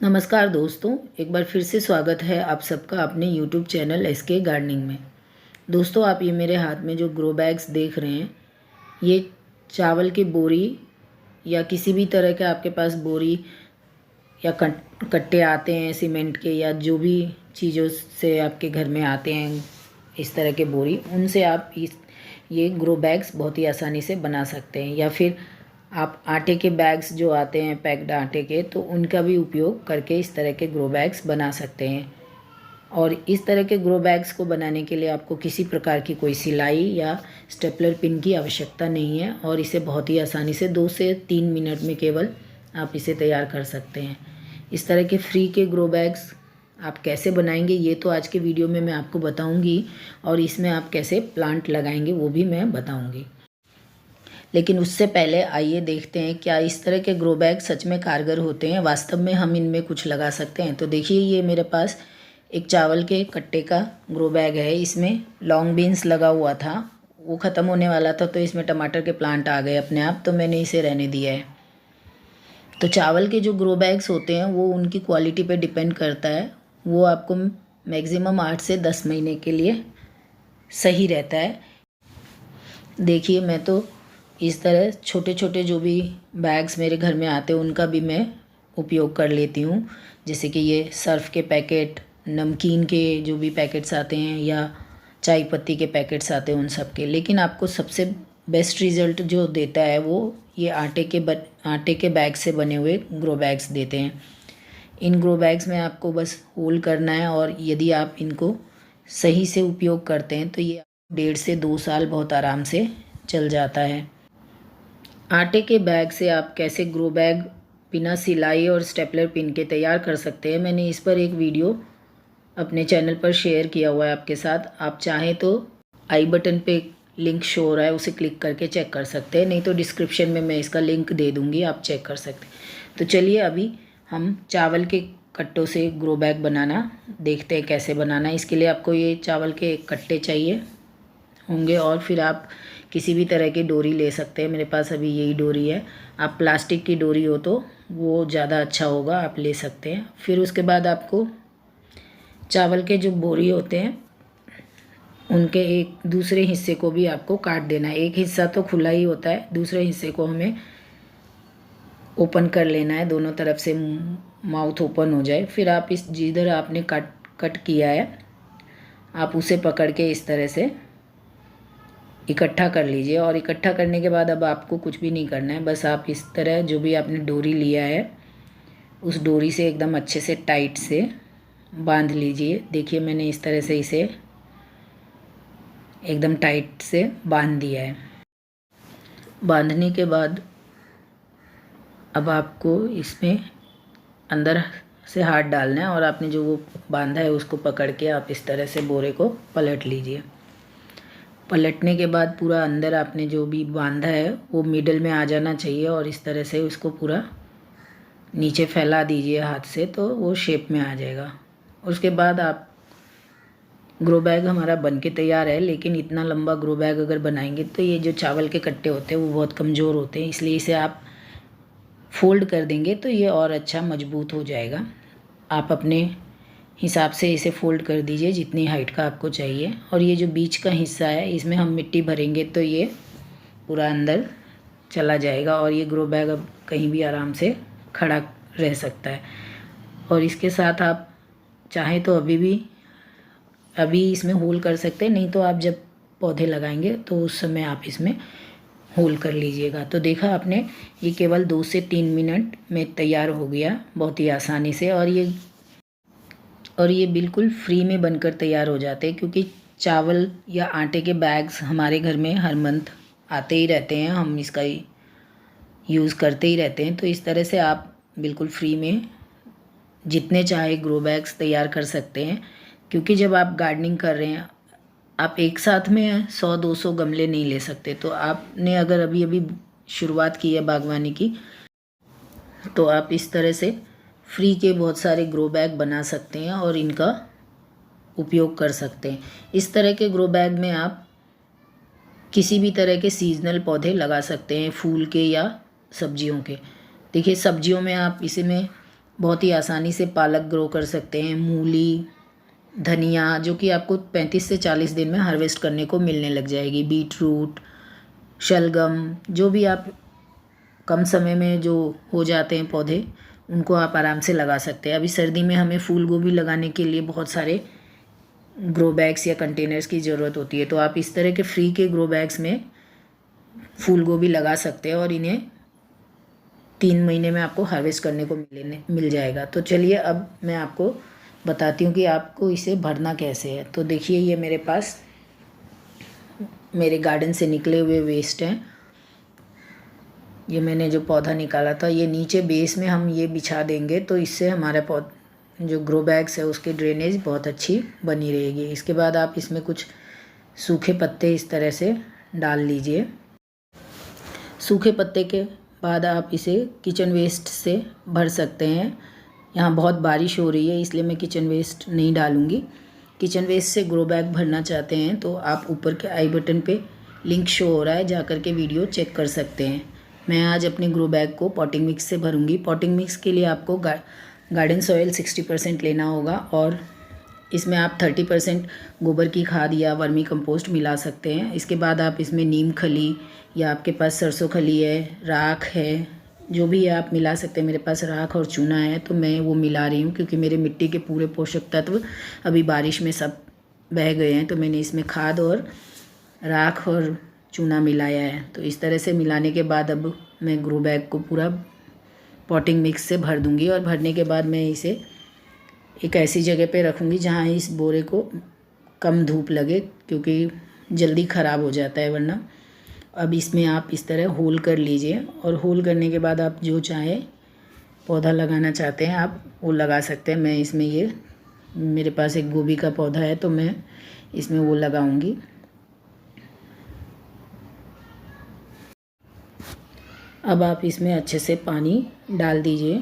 नमस्कार दोस्तों, एक बार फिर से स्वागत है आप सबका अपने YouTube चैनल SK गार्डनिंग में। दोस्तों, आप ये मेरे हाथ में जो ग्रो बैग्स देख रहे हैं, ये चावल की बोरी या किसी भी तरह के आपके पास बोरी या कट्टे आते हैं सीमेंट के, या जो भी चीज़ों से आपके घर में आते हैं इस तरह के बोरी, उनसे आप ये ग्रो बैग्स बहुत ही आसानी से बना सकते हैं। या फिर आप आटे के बैग्स जो आते हैं पैक्ड आटे के, तो उनका भी उपयोग करके इस तरह के ग्रो बैग्स बना सकते हैं। और इस तरह के ग्रो बैग्स को बनाने के लिए आपको किसी प्रकार की कोई सिलाई या स्टेपलर पिन की आवश्यकता नहीं है, और इसे बहुत ही आसानी से 2 से 3 मिनट में केवल आप इसे तैयार कर सकते हैं। इस तरह के फ्री के ग्रो बैग्स आप कैसे बनाएंगे, ये तो आज के वीडियो में मैं आपको बताऊंगी, और इसमें आप कैसे प्लांट लगाएंगे वो भी मैं बताऊंगी। लेकिन उससे पहले आइए देखते हैं क्या इस तरह के ग्रो बैग सच में कारगर होते हैं, वास्तव में हम इनमें कुछ लगा सकते हैं। तो देखिए, ये मेरे पास एक चावल के कट्टे का ग्रो बैग है। इसमें लॉन्ग बीन्स लगा हुआ था, वो ख़त्म होने वाला था, तो इसमें टमाटर के प्लांट आ गए अपने आप, तो मैंने इसे रहने दिया है। तो चावल के जो ग्रो बैग्स होते हैं वो उनकी क्वालिटी पे डिपेंड करता है। वो आपको मैक्सिमम 8 से 10 महीने के लिए सही रहता है। देखिए, मैं तो इस तरह छोटे छोटे जो भी बैग्स मेरे घर में आते हैं उनका भी मैं उपयोग कर लेती हूँ। जैसे कि ये सर्फ़ के पैकेट, नमकीन के जो भी पैकेट्स आते हैं, या चाय पत्ती के पैकेट्स आते हैं, उन सब के। लेकिन आपको सबसे बेस्ट रिज़ल्ट जो देता है वो ये आटे के बैग से बने हुए ग्रो बैग्स देते हैं। इन ग्रो बैग्स में आपको बस होल करना है, और यदि आप इनको सही से उपयोग करते हैं तो ये 1.5 से 2 साल बहुत आराम से चल जाता है। आटे के बैग से आप कैसे ग्रो बैग बिना सिलाई और स्टेपलर पिन के तैयार कर सकते हैं, मैंने इस पर एक वीडियो अपने चैनल पर शेयर किया हुआ है आपके साथ। आप चाहें तो आई बटन पे लिंक शो हो रहा है, उसे क्लिक करके चेक कर सकते हैं, नहीं तो डिस्क्रिप्शन में मैं इसका लिंक दे दूँगी, आप चेक कर सकते हैं। तो चलिए अभी हम चावल के कट्टों से ग्रो बैग बनाना देखते हैं कैसे बनाना है। इसके लिए आपको ये चावल के कट्टे चाहिए होंगे, और फिर आप किसी भी तरह की डोरी ले सकते हैं। मेरे पास अभी यही डोरी है, आप प्लास्टिक की डोरी हो तो वो ज़्यादा अच्छा होगा, आप ले सकते हैं। फिर उसके बाद आपको चावल के जो बोरी होते हैं उनके एक दूसरे हिस्से को भी आपको काट देना है। एक हिस्सा तो खुला ही होता है, दूसरे हिस्से को हमें ओपन कर लेना है, दोनों तरफ से माउथ ओपन हो जाए। फिर आप इस जिधर आपने कट किया है आप उसे पकड़ के इस तरह से इकट्ठा कर लीजिए। और इकट्ठा करने के बाद अब आपको कुछ भी नहीं करना है, बस आप इस तरह जो भी आपने डोरी लिया है उस डोरी से एकदम अच्छे से टाइट से बांध लीजिए। देखिए, मैंने इस तरह से इसे एकदम टाइट से बांध दिया है। बांधने के बाद अब आपको इसमें अंदर से हाथ डालना है, और आपने जो वो बांधा है उसको पकड़ के आप इस तरह से बोरे को पलट लीजिए। पलटने के बाद पूरा अंदर आपने जो भी बांधा है वो मिडल में आ जाना चाहिए, और इस तरह से उसको पूरा नीचे फैला दीजिए हाथ से, तो वो शेप में आ जाएगा। उसके बाद आप ग्रो बैग हमारा बन के तैयार है। लेकिन इतना लंबा ग्रो बैग अगर बनाएंगे तो ये जो चावल के कट्टे होते हैं वो बहुत कमज़ोर होते हैं, इसलिए इसे आप फोल्ड कर देंगे तो ये और अच्छा मजबूत हो जाएगा। आप अपने हिसाब से इसे फोल्ड कर दीजिए जितनी हाइट का आपको चाहिए। और ये जो बीच का हिस्सा है इसमें हम मिट्टी भरेंगे तो ये पूरा अंदर चला जाएगा, और ये ग्रो बैग अब कहीं भी आराम से खड़ा रह सकता है। और इसके साथ आप चाहें तो अभी इसमें होल कर सकते हैं, नहीं तो आप जब पौधे लगाएंगे तो उस समय आप इसमें होल कर लीजिएगा। तो देखा आपने, ये केवल 2 से 3 मिनट में तैयार हो गया बहुत ही आसानी से। और ये बिल्कुल फ्री में बनकर तैयार हो जाते हैं, क्योंकि चावल या आटे के बैग्स हमारे घर में हर मंथ आते ही रहते हैं, हम इसका यूज़ करते ही रहते हैं। तो इस तरह से आप बिल्कुल फ्री में जितने चाहे ग्रो बैग्स तैयार कर सकते हैं। क्योंकि जब आप गार्डनिंग कर रहे हैं आप एक साथ में 100-200 गमले नहीं ले सकते। तो आपने अगर अभी अभी शुरुआत की है बागवानी की, तो आप इस तरह से फ्री के बहुत सारे ग्रो बैग बना सकते हैं और इनका उपयोग कर सकते हैं। इस तरह के ग्रो बैग में आप किसी भी तरह के सीजनल पौधे लगा सकते हैं, फूल के या सब्जियों के। देखिए, सब्जियों में आप इसी में बहुत ही आसानी से पालक ग्रो कर सकते हैं, मूली, धनिया, जो कि आपको 35 से 40 दिन में हार्वेस्ट करने को मिलने लग जाएगी। बीट रूट, शलगम, जो भी आप कम समय में जो हो जाते हैं पौधे, उनको आप आराम से लगा सकते हैं। अभी सर्दी में हमें फूल गोभी लगाने के लिए बहुत सारे ग्रो बैग्स या कंटेनर्स की ज़रूरत होती है, तो आप इस तरह के फ्री के ग्रो बैग्स में फूल गोभी लगा सकते हैं और इन्हें 3 महीने में आपको हार्वेस्ट करने को मिल जाएगा। तो चलिए अब मैं आपको बताती हूँ कि आपको इसे भरना कैसे है। तो देखिए, ये मेरे पास मेरे गार्डन से निकले हुए वेस्ट हैं। ये मैंने जो पौधा निकाला था, ये नीचे बेस में हम ये बिछा देंगे, तो इससे हमारा जो ग्रो बैग्स है उसकी ड्रेनेज बहुत अच्छी बनी रहेगी। इसके बाद आप इसमें कुछ सूखे पत्ते इस तरह से डाल लीजिए। सूखे पत्ते के बाद आप इसे किचन वेस्ट से भर सकते हैं। यहाँ बहुत बारिश हो रही है, इसलिए मैं किचन वेस्ट नहीं डालूँगी। किचन वेस्ट से ग्रो बैग भरना चाहते हैं तो आप ऊपर के आई बटन पे लिंक शो हो रहा है, जा कर के वीडियो चेक कर सकते हैं। मैं आज अपने ग्रो बैग को पॉटिंग मिक्स से भरूंगी। पॉटिंग मिक्स के लिए आपको गार्डन सॉइल 60% लेना होगा और इसमें आप 30% गोबर की खाद या वर्मी कंपोस्ट मिला सकते हैं। इसके बाद आप इसमें नीम खली या आपके पास सरसों खली है, राख है, जो भी आप मिला सकते हैं। मेरे पास राख और चूना है तो मैं वो मिला रही हूँ, क्योंकि मेरे मिट्टी के पूरे पोषक तत्व अभी बारिश में सब बह गए हैं, तो मैंने इसमें खाद और राख और चूना मिलाया है। तो इस तरह से मिलाने के बाद अब मैं ग्रो बैग को पूरा पॉटिंग मिक्स से भर दूंगी और भरने के बाद मैं इसे एक ऐसी जगह पे रखूँगी जहाँ इस बोरे को कम धूप लगे, क्योंकि जल्दी ख़राब हो जाता है वरना। अब इसमें आप इस तरह होल कर लीजिए और होल करने के बाद आप जो चाहे पौधा लगाना चाहते हैं आप वो लगा सकते हैं। मैं इसमें ये मेरे पास एक गोभी का पौधा है तो मैं इसमें वो लगाऊंगी। अब आप इसमें अच्छे से पानी डाल दीजिए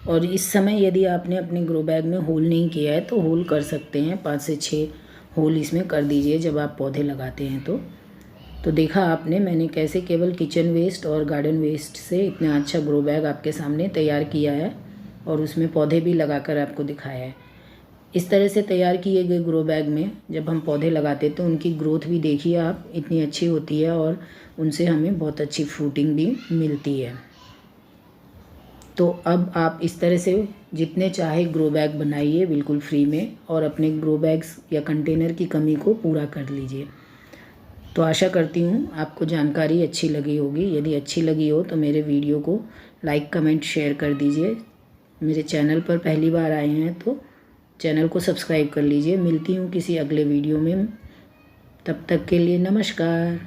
और इस समय यदि आपने अपने ग्रो बैग में होल नहीं किया है तो होल कर सकते हैं। 5 से 6 होल इसमें कर दीजिए जब आप पौधे लगाते हैं तो देखा आपने मैंने कैसे केवल किचन वेस्ट और गार्डन वेस्ट से इतना अच्छा ग्रो बैग आपके सामने तैयार किया है और उसमें पौधे भी लगाकर आपको दिखाया है। इस तरह से तैयार किए गए ग्रो बैग में जब हम पौधे लगाते हैं तो उनकी ग्रोथ भी देखिए आप इतनी अच्छी होती है और उनसे हमें बहुत अच्छी फ्रूटिंग भी मिलती है। तो अब आप इस तरह से जितने चाहे ग्रो बैग बनाइए बिल्कुल फ्री में और अपने ग्रो बैग्स या कंटेनर की कमी को पूरा कर लीजिए। तो आशा करती हूँ आपको जानकारी अच्छी लगी होगी। यदि अच्छी लगी हो तो मेरे वीडियो को लाइक, कमेंट, शेयर कर दीजिए। मेरे चैनल पर पहली बार आए हैं तो चैनल को सब्सक्राइब कर लीजिए। मिलती हूँ किसी अगले वीडियो में, तब तक के लिए नमस्कार।